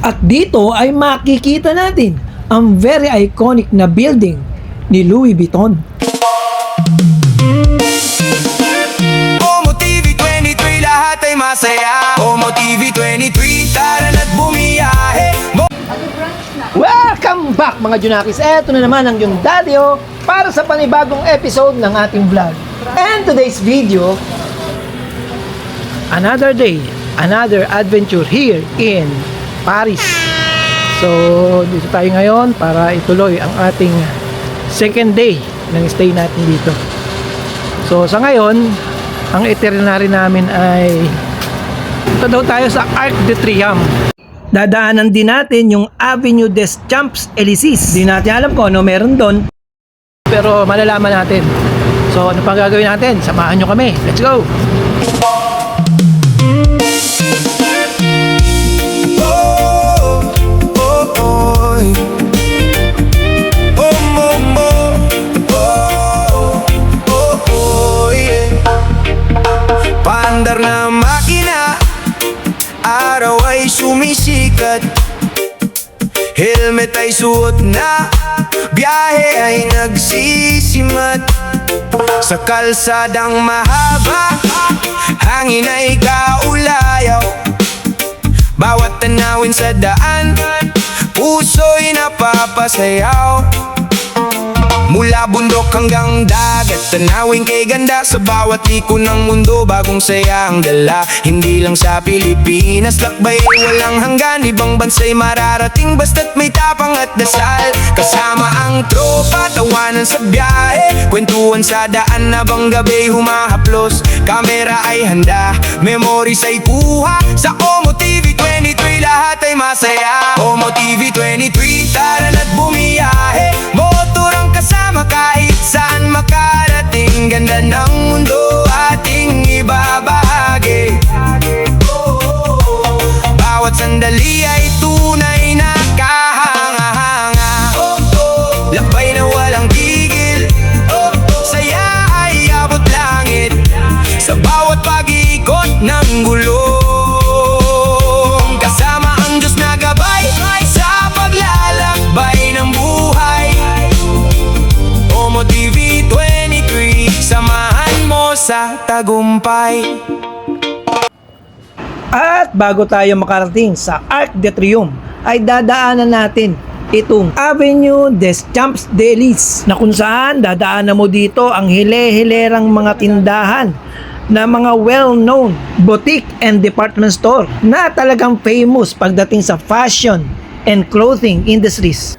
At dito ay makikita natin ang very iconic na building ni Louis Vuitton. Omo TV 23, lahat ay masaya. Omo TV 23, tara na't bumiyahe. Welcome back mga Junakis! Eto na naman ang yung Daddy-O para sa panibagong episode ng ating vlog. And today's video, another day, another adventure here in Paris. So, dito tayo ngayon para ituloy ang ating second day ng stay natin dito. So, sa ngayon, ang itinerary namin ay ito daw tayo sa Arc de Triomphe. Dadaanan din natin yung Avenue des Champs-Élysées. Di natin alam kung ano meron doon, pero malalaman natin. So, ano pang gagawin natin? Samahan nyo kami. Let's go! Paandar na makina, araw ay sumisikat. Helmet ay suot na, biyahe ay nagsisimat. Sa kalsadang mahaba, hangin ay kaulayaw. Bawat tanawin sa daan, puso'y napapasayaw. Mula bundok hanggang dagat, tanawin kay ganda. Sa bawat liko ng mundo, bagong saya ang dala. Hindi lang sa Pilipinas, lakbay walang hanggan. Ibang bansa'y mararating basta't may tapang at dasal. Kasama ang tropa, tawanan sa biyahe, kwentuhan sa daan habang gabi humahaplos. Kamera ay handa, memories ay kuha. Sa Omo TV 23, lahat ay masaya. Omo TV 23, tara na't bumiyahe. Motor ang kasama kahit saan makarating. Ganda ng mundo ating ibabahagi. Bawat sandali ay tunay na kahanga-hanga. Lakbay na walang tigil, saya ay abot langit. Sa bawat pag-iikot ng gulong, kasama ang Diyos na gabay sa paglalakbay ng buhay. Omo TV 23, samahan mo sa tagumpay. At bago tayo makarating sa Arc de Triomphe, ay dadaanan natin itong Avenue des Champs-Élysées, na kung saan dadaanan mo dito ang hile-hilerang mga tindahan na mga well-known boutique and department store na talagang famous pagdating sa fashion and clothing industries.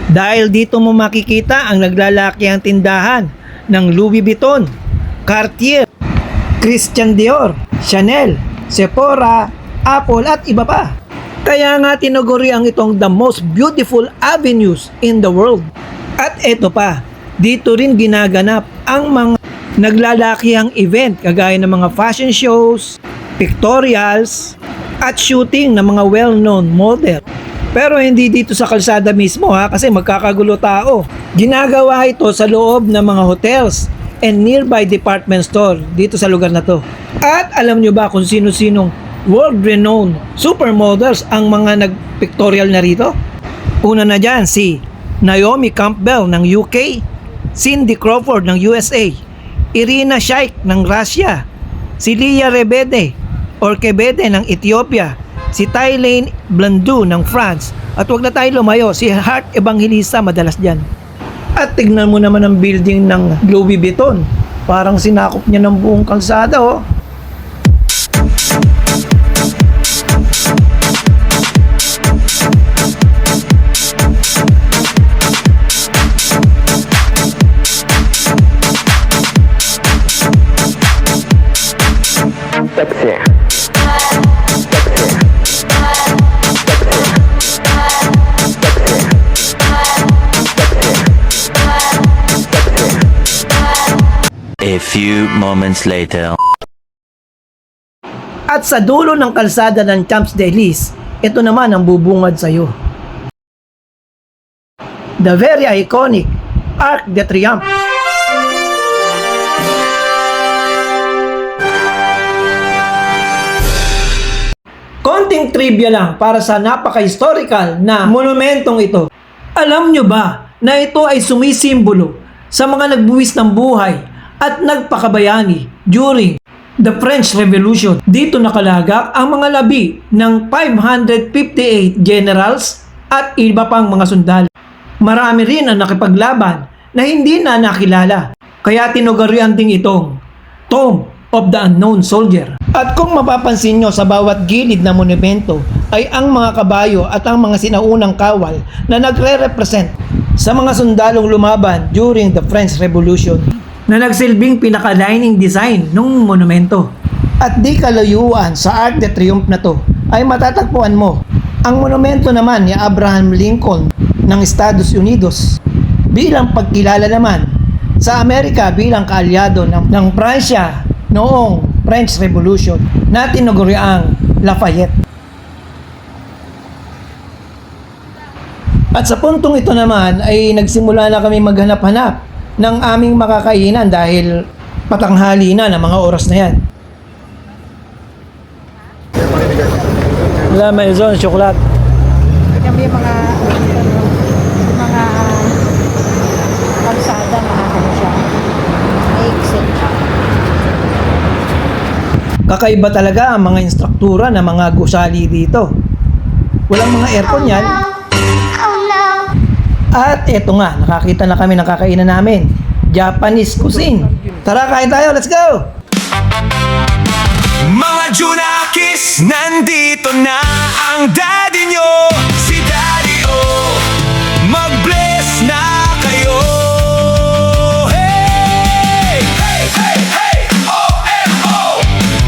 Dahil dito mo makikita ang naglalakihang tindahan ng Louis Vuitton, Cartier, Christian Dior, Chanel, Sephora, Apple at iba pa. Kaya nga tinuguri ang itong the most beautiful avenues in the world. At eto pa, dito rin ginaganap ang mga naglalakihang event kagaya ng mga fashion shows, pictorials, at shooting ng mga well-known model. Pero hindi dito sa kalsada mismo kasi magkakagulo tao. Ginagawa ito sa loob ng mga hotels and nearby department store dito sa lugar na to. At alam nyo ba kung sino-sinong world-renowned supermodels ang mga nag-pictorial na rito? Una na dyan si Naomi Campbell ng UK, Cindy Crawford ng USA, Irina Shayk ng Russia, si Lia Rebede or Kebede ng Ethiopia, si Thailand Blandu ng France, at wag na tayo lumayo, si Heart Evangelista madalas dyan. At tignan mo naman ang building ng Louis Vuitton, parang sinakop niya ng buong kalsada Sexy. A few moments later. At sa dulo ng kalsada ng Champs-Élysées, ito naman ang bubungad sa iyo. The very iconic Arc de Triomphe. Konting trivia lang para sa napaka-historical na monumentong ito. Alam nyo ba na ito ay sumisimbolo sa mga nagbuwis ng buhay at nagpakabayani during the French Revolution? Dito nakalagak ang mga labi ng 558 generals at iba pang mga sundalo. Marami rin ang nakipaglaban na hindi na nakilala, kaya tinugarian ding itong Tomb of the Unknown Soldier. At kung mapapansin nyo, sa bawat gilid na monumento ay ang mga kabayo at ang mga sinaunang kawal na nagre-represent sa mga sundalong lumaban during the French Revolution na nagsilbing pinaka-lining design ng monumento. At di kalayuan sa Arc de Triomphe na to ay matatagpuan mo ang monumento naman ni Abraham Lincoln ng Estados Unidos bilang pagkilala naman sa Amerika bilang kaalyado ng Pransya noong French Revolution na tinaguriang Lafayette. At sa puntong ito naman ay nagsimula na kami maghanap-hanap ng aming makakainan dahil patanghali na ng mga oras na yan. Wala, may zone, chocolate. Kami yung mga kalsada, makakano siya. May exit. Kakaiba talaga ang mga instruktura ng mga gusali dito. Walang mga aircon yan. At eto nga, nakakita na kami ng kakainan namin. Japanese cuisine. Tara, kain tayo. Let's go! Mga Junakis, nandito na ang daddy nyo, si Daddy O. Mag-bless na kayo. Hey! Hey! Hey! Hey! OMO!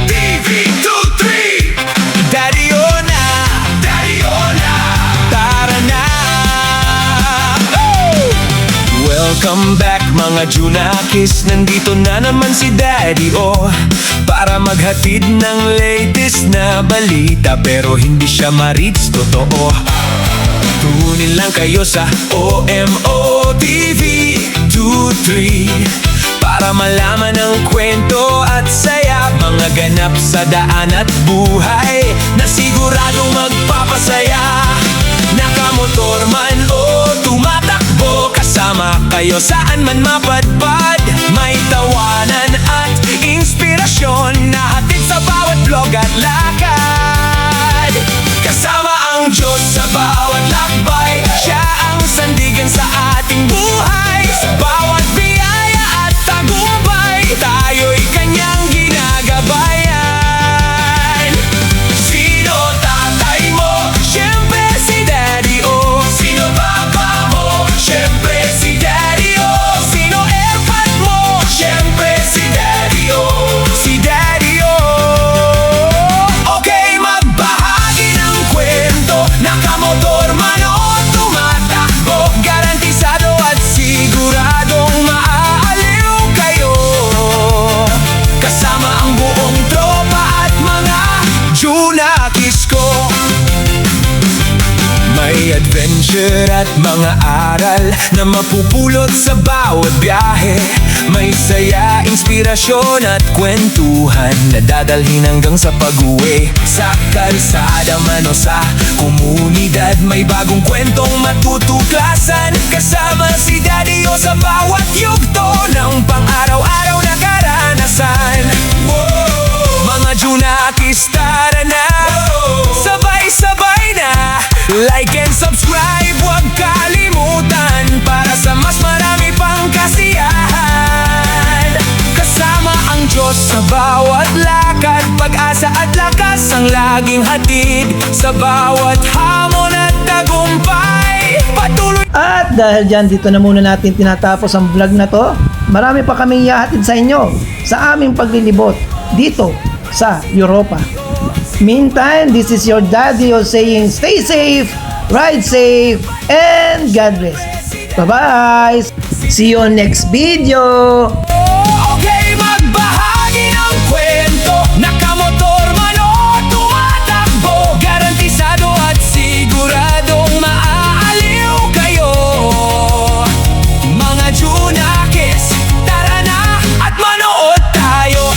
TV23! Daddy O na! Daddy O na! Tara na! Oh! Welcome back mga Junakis, nandito na naman si Daddy O para maghatid ng latest na balita, pero hindi siya ma-reach, totoo. Tunin lang kayo sa OMO TV 23 para malaman ang kwento at saya, mga ganap sa daan at buhay na siguradong magpapasaya. Nakamotor man o tumatakbo, kasama kayo saan man mapadpad. May tawanan at inspirasyon na hatid sa bawat vlog at lakad. Kasama ang Diyos sa bawat lakbay, siya ang sandigan sa ating buhay. Sa bawat biyaya at tagumpay, tayo'y kanyang ginagabayan. Sino tatay mo? Siyempre si Daddy O. Sino papa mo? Siyempre si Daddy O. Sino airpot mo? Siyempre si Daddy O. Si Daddy O. Okay, magbahagi ng kwento. Nakamotor man o tumatakbo, garantisado at siguradong maaaliw kayo. Kasama ang buong tropa at mga Junakis ko. May adventure at mga aral na mapupulot sa bawat biyahe. May saya, inspirasyon at kwentuhan na dadalhin hanggang sa pag-uwi. Sa kalsada man o sa komunidad, may bagong kwentong matutuklasan. Kasama si Daddy O sa bawat yugto ng pang-araw-araw na karanasan. Mga Junakis, tara na! Sabay-sabay na! Like and subscribe, huwag kalimutan para sa mas marami pang kasiyahan. Kasama ang Diyos sa bawat lakad, pag-asa at lakas ang laging hatid sa bawat hamon at tagumpay. Patuloy. At dahil dyan, dito na muna natin tinatapos ang vlog na to. Marami pa kaming ihahatid sa inyo sa aming paglilibot dito sa Europa. Meantime, this is your Daddy O saying stay safe, ride safe, and God bless. Bye-bye! See you on next video! Okay, magbahagi ng kwento. Nakamotor man o tumatakbo, garantisado at siguradong maaaliw kayo. Mga Junakis, tara na at manood tayo.